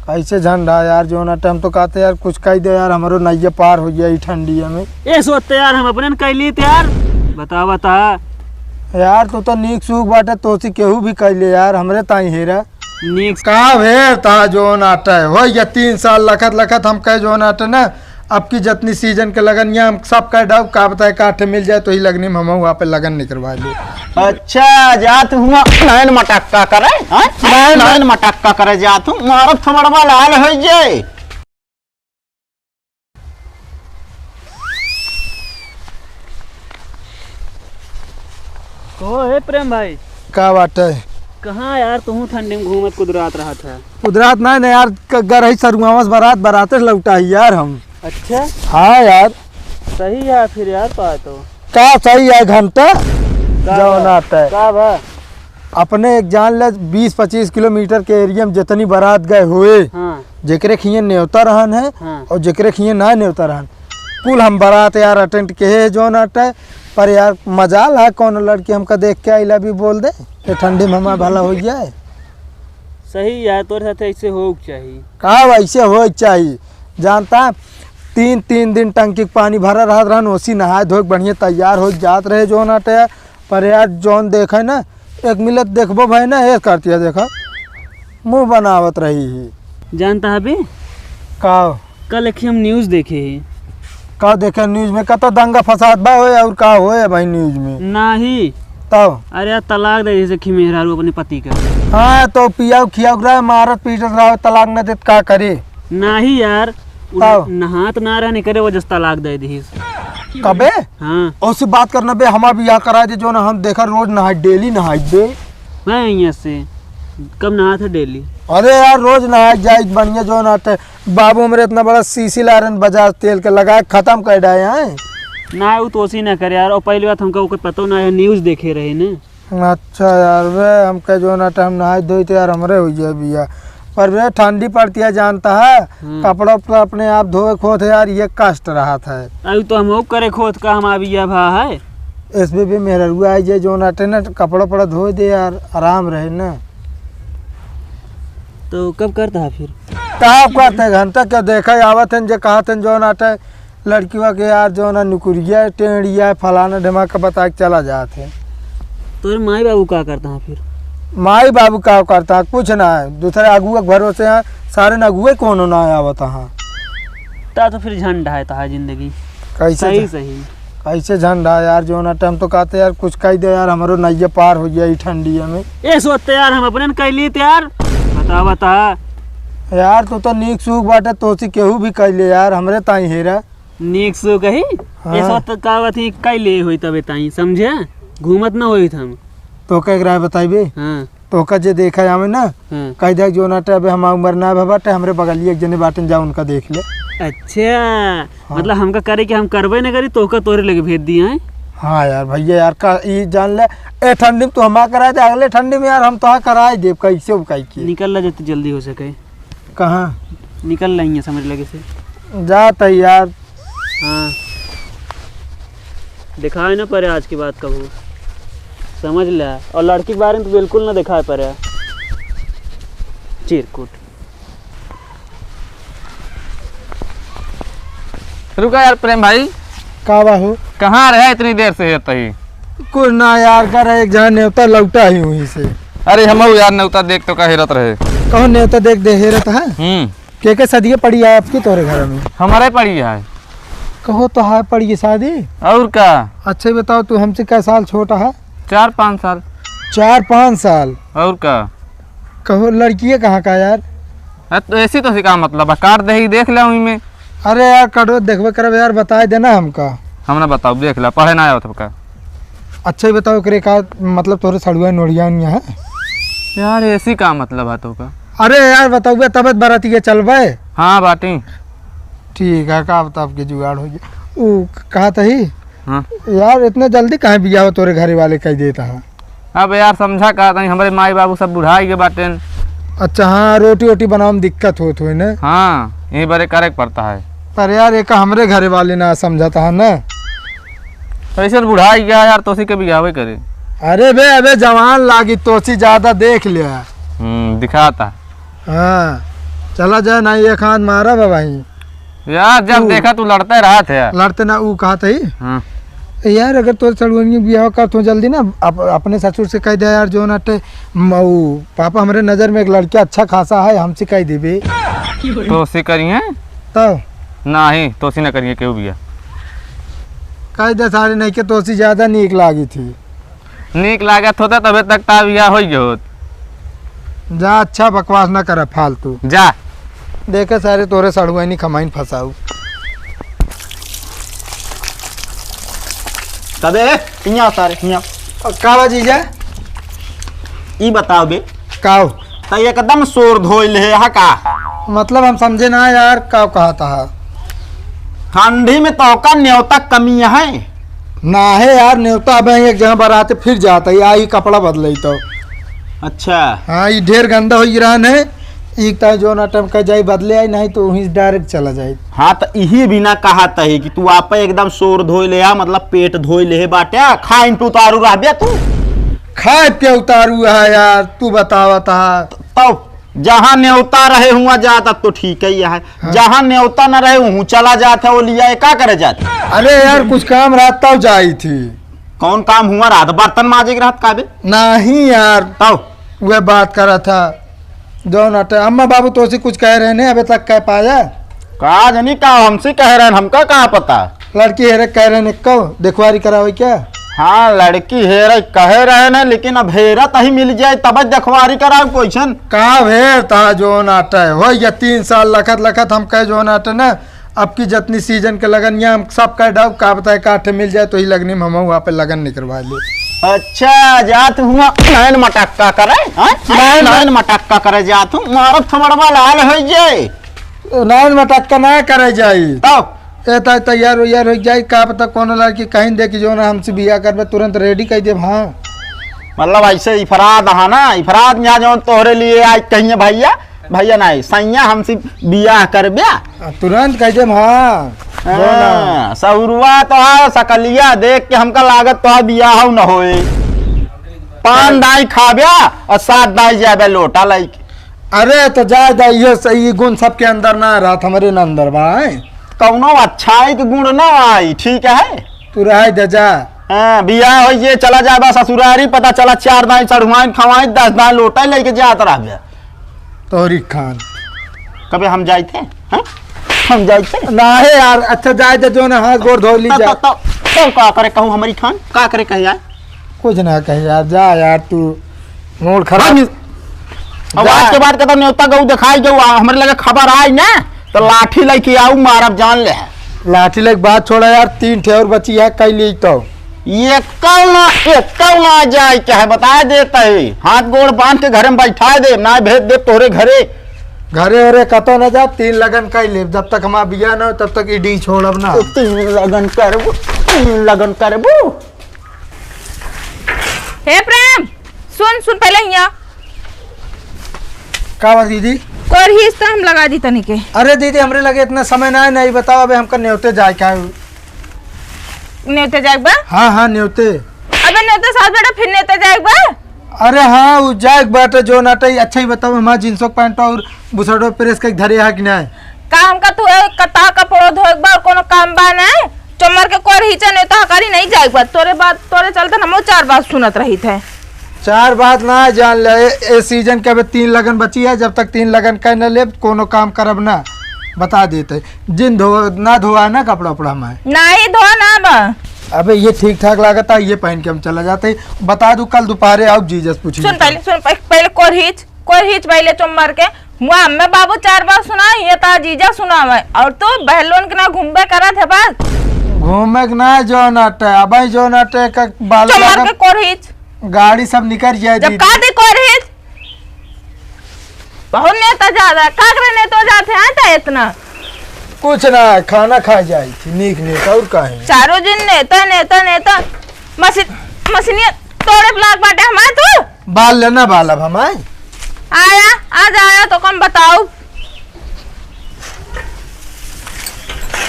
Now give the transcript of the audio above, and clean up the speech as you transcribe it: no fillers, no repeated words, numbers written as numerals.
कैसे झंडा यार जो ना टाइम तो कहते यार कुछ कह दे यार हमारो नैया पार हो गया ठंडी में। ए सोते यार हम अपने कह लिए यार बता बता यार तो नीक सूख बाटे तो केहू भी कह ले यार हमरे ताई हेरा नीक कहा भेर था जो नाटा है हो या 3 साल लखत लखत हम कह जो नाटे ना अब की जितनी सीजन के लगन या हम सब कह डाउ का बताए काठे मिल जाए तो ही लगने में हम वहाँ पे लगन निकलवा ली। अच्छा जात हुआ नैन मटक्का करे नैन मटक्का करे जात हूँ मारत थमड़वा लाल हो जाए। कहो हे प्रेम भाई का बात है कहाँ यार तू ठंडी में घूमत कुदरात रहा था। कुदरात ना यार गर ही सरुआवस बारात लौटा ही यार हम। अच्छा हाँ यार सही है फिर यार पा तो का सही है घंटा जो नाता है का बा अपने एक जान ले 20-25 किलोमीटर के एरिया में जितनी बारात गए हुए हाँ जेकरे खिए न्योता रहन है हाँ। और जेकरे खिए ना न्योता रहन कुल हम बारात यार अटेंड के है जो नाटा है पर यार मजाल है कौन लड़की हमका देख के आइला भी बोल दे ये ठंडी में हमारा भला हो जाए। सही यार तोरे साथ ऐसे हो चाहिए कहा वैसे हो चाहिए जानता 3 दिन टंकी पानी भरा रहा रहन ओसी नहाए धोए बढ़िया तैयार हो जात रहे जो नाटे पर यार जौन देखे ना एक मिनट देखबो भाई ना ये करती है देखा मुँह बनावत रही है। जानता है बे का कल एक हम न्यूज़ देखे ही का देखे न्यूज में कतो दंगा फसाद बा होए और का होए भाई न्यूज में नहीं तब अरे यार तलाक दे जैसे खिमेहरारू अपने पति का। हाँ तो पिया खिया रहा मारत पीटत रहा तलाक न देत का करे नहीं यार तब नहात ना रहने करे वजह से तलाक दे दी। कबे हाँ उससे बात करना बे हमार बियाह करा दे जो ना हम देखा रोज नहाई डेली नहाई बे मैं यहाँ से कब नहा था डेली। अरे यार रोज नहाई जाए बढ़िया जो नाटे बाबू मेरे इतना बड़ा सीसी लारन बजाज तेल के लगाए खत्म कर डाए हैं ना वो तो ना करे यार और पहली बात हमको पता ना है न्यूज़ देखे रहे ना। अच्छा यार वे हम कह जो ना टाइम नहाई धोई तो यार हमरे हो जाए बिया पर वे ठंडी पड़ती है जानता है कपड़ा उपड़ा अपने आप धोए खोद यार ये कष्ट रहा था। अभी तो हम करे खोद का हम अभी भा है इसमें भी मेरा रुआ आई जाए जो नाटे ना कपड़ा उपड़ा धो दे यार आराम रहे ना। तो कब करता है फिर कहा करते घंटा क्या देखा आवत है जो कहा था जो नाटे लड़कियों के यार जो ना नुकुरिया टेढ़िया फलाना ढमा का बता के चला जाते। तो माई बाबू क्या करता है फिर माई बाबू का करता है कुछ ना है दूसरे अगुआ भरोसे हैं सारे अगुए कौन ना आवत हाँ तो फिर झंडा है तहा जिंदगी कैसे सही सही कैसे झंडा यार जो ना टाइम तो कहते यार कुछ कह दे यार हमारो नैया पार हो गया ठंडी में। ए सोते यार हम अपने कह लिए यार बता बता यार तो नीक सूख बाटे तो केहू भी कह ले यार हमरे ताई हेरा नीक सो कही हाँ। ये सोत कावत ही कह ले होई तबे ताई समझे घूमत ना होई हम तो क्या राय बताइबे हाँ तो का जे देखा हमें ना हाँ। कह दे जो नाटे अबे हमार उम्र ना है बाटे हमरे बगलिए एक जने बाटन जा उनका देख ले। अच्छा हाँ। मतलब हमका करे कि हम करबे ना करी तो का तोरे लगे भेज दिए हैं। हाँ यार भैया यार का ये जान ले ए ठंडी में तो हम कराए दे अगले ठंडी में यार हम तो कराए दे कैसे कह के निकल ला जितनी जल्दी हो सके कहाँ निकल रही है समझ लगे से जाता यार। हाँ दिखाए ना पड़े आज की बात कबू समझ लिया और लड़की के बारे में तो बिल्कुल ना दिखाए पड़े चिरकुट। रुका यार प्रेम भाई का बाहू कहाँ रहे इतनी देर से ही कुछ ना यार कर एक जहाँ न्योता लौटा ही हुई से। अरे हम यार न्योता देख तो कहेरत रहे कौन न्योता देख दे हेरत है के सदिया पड़ी है आपकी तोरे घर में हमारे पड़ी है कहो तो है पड़ी है शादी और क्या। अच्छा बताओ तू हमसे कै साल छोटा है 4-5 साल 4-5 साल और क्या। कहो लड़की कहाँ का यार तो ऐसी तो का मतलब है काट दे ही देख ले में। अरे यार कटो देखबे करब यार बताए देना हमका हमने बताओ देख ला पढ़े ना आया का। अच्छा ही बताओ करे का मतलब तोरे सड़ुआ नोड़िया है यार ऐसी का मतलब है तो का। अरे यार बताओ तबियत बराती के चलबे। हाँ बाटी ठीक है का बता आपके जुगाड़ हो गया वो कहा था ही। हाँ यार इतने जल्दी कहाँ बिया तोरे घरे वाले कह देता है। अब यार समझा कहा था हमारे माई बाबू सब बुढ़ाई के बाटे। अच्छा हाँ रोटी वोटी बनाओ में दिक्कत हो तो ना। हाँ यही बड़े करे पड़ता है पर यार एक हमरे घरे वाले ना समझाता है ना ऐसे बुढ़ाई गया यार तो के बिगावे करे। अरे बे अबे जवान लागी तोसी ज्यादा देख लिया दिखाता। हाँ चला जाए ना, एक हाथ मारा बा भाई। यार जब देखा तू लड़ते रहा थे। लड़ते ना ऊ कहा था हाँ। यार अगर तो सड़ुअनी ब्याह कर तो जल्दी ना अपने ससुर से कह दे यार जो नाटे पापा हमारे नजर में एक लड़का अच्छा खासा है, हमसे कह देबे तो उसी करिए तब नहीं तो उसी न करिए क्यों भी कह दे सारे नहीं के तो उसी ज्यादा नीक लागी थी। नीक लागत होता तबे तक ता बिया हो गयो। जा अच्छा बकवास ना कर फालतू। जा देखे सारे तोरे सड़ुआनी खमाइन फंसाऊ। तबे यहाँ सारे यहाँ का जीजा ई बताओ बे, काव तो एकदम शोर धोइल है हा का? मतलब हम समझे ना यार, काव कहा था ठंडी में तो का न्योता कमी है ना है यार। न्योता अब एक जगह बराते फिर जाता है, आई कपड़ा बदले तो। अच्छा हाँ ये ढेर गंदा हो रहा है, एक तो जो ना टाइम कह जाए बदले आई, नहीं तो वहीं डायरेक्ट चला जाए। हाँ तो यही बिना कहा है कि तू आप एकदम शोर धोइ ले मतलब पेट धोइ ले बाटे खाइन पे उतारू रह तू खाए पे उतारू है यार, तू बतावा था। तब जहाँ न्योता रहे हुआ जाता तो ठीक ही है। हाँ। जहाँ न्योता न रहे वहाँ चला जाता वो लिया क्या करे जाते? अरे यार कुछ काम रात तब जाई थी। कौन काम हुआ? रात बर्तन माजे रात काबे नहीं यार तब वह बात कर रहा था जो नाटे। अम्मा बाबू तो उसे कुछ कह रहे हैं, अभी तक कह पाया? कहा जनी का हमसे कह रहे हैं, हमका कहाँ पता। लड़की हेरे कह रहे हैं कब देखवारी करावे क्या? हाँ लड़की हेरा कह रहे न, लेकिन अब हेरा तही मिल जाए तब देखवारी कराओ क्वेश्चन। कहा भेर था जो नाटे हो या 3 साल लखत लखत हम कह जो नाटे ना। अब की जितनी सीजन के लगन यहाँ हम सब कह डाउ का बताए काठे मिल जाए तो ही लगनी में हम वहाँ पे लगन निकलवा ले। अच्छा जात हुआ नैन मटक्का करे, नैन मटक्का करे जात हूँ मारत थमड़वा लाल हो जाए। नाइन मटक्का ना करे जाई तब तैयार उयार हो जाए का पता कौन लड़की कहीं देखी जो ना हमसे बिया कर तुरंत रेडी कह दे। हाँ मतलब ऐसे इफराद है ना, इफराद यहाँ जो तोहरे लिए आज कहिए भैया भैया नहीं सैया हमसे बियाह कर ब्या तुरंत कह दे। हाँ सहुरुआ तो है सकलिया देख के हमका लागत तो बियाह न होए। 5 दाई खाब्या और 7 दाई जाबे लोटा लाइक। अरे तो जाए ये सही गुण सबके अंदर ना रहा हमारे न अंदर भाई। कौनो अच्छाई के गुण ना आई ठीक है। तू रह दे जा। बियाह हो ये चला जाए ससुरारी पता चला 4 दाई चढ़ुआई खवाई 10 दाई लोटा लेके जात रह तोहरी खान कभी हम जाए थे हम जाए थे ना है यार। अच्छा जाए दे जो ना हाथ गोड़ धो ली जा। तो का करे कहूँ हमारी खान का करे कह यार कुछ ना कह यार, जा यार तू मूड खराब। अब आज के बाद कहता न्योता गऊ दिखाई जाऊ हमारे लगे खबर आई ना तो लाठी लेके आऊ मारब जान ले। लाठी लेके बात छोड़ा यार, 3 ठे और बची है कई ली तो ये कल ना जाए क्या है बता देता है। हाथ गोड़ बांध के घर में बैठा दे ना भेज दे तोरे घरे घरे कतो न जा। 3 लगन कई ले जब तक हमारा बिया ना हो तब तक ईडी छोड़ब ना। 3 लगन करबू। हे प्रेम सुन पहले यहाँ का बात दीदी? और ही इस तरह हम लगा दी तनी के। अरे दीदी हमरे लगे इतना समय ना है, नहीं बताओ अबे हमका न्योते जाए क्या? नेते जाएग बा? हाँ न्योते। अबे नेते साथ बेटा फिर नेते जाएग बा? अरे हाँ वो जाए बाटे जो नाटे। अच्छा ही बताओ हमारा जींसों पैंट और बुसड़ो प्रेस का धरे है कि नहीं? काम का तू कता कपड़ो धोएग बा और कोनो काम बा नहीं चमर के कोर हिचा नेता हकारी नहीं जाएग बा। तोरे चलते हम 4 बात सुनत रही थे। 4 बात ना जान ले। ए सीजन के अबे 3 लगन बची है, जब तक 3 लगन कर न ले कोनो काम करब ना बता देते। जिन ना धोआ ना कपड़ा उपड़ा में नहीं धो ना बा। अबे ये ठीक ठाक लागत है, ये पहन के हम चला जाते। बता दूं कल दोपहर आओ जीजस पूछिए। सुन पहले कोर हिच पहले चमर के मुआ हमें बाबू 4 बात सुना ये ता जीजा सुनावे और तो बहलोन के ना घूमबे करत है बस। घूमे के ना जो नाटे अब जो नाटे का बाल चमर के कोर हिच गाड़ी सब निकल जाए जब का दे कोर हिच बहुत नेता ज्यादा काकरे नेता जाते हैं ता इतना कुछ ना खाना खा जाए थी नीक नेता और काहे चारों दिन नेता मशीनिया तोड़े ब्लॉक बाटे हमारे तू बाल लेना बाल अब हमारे आया आज आया तो कम बताओ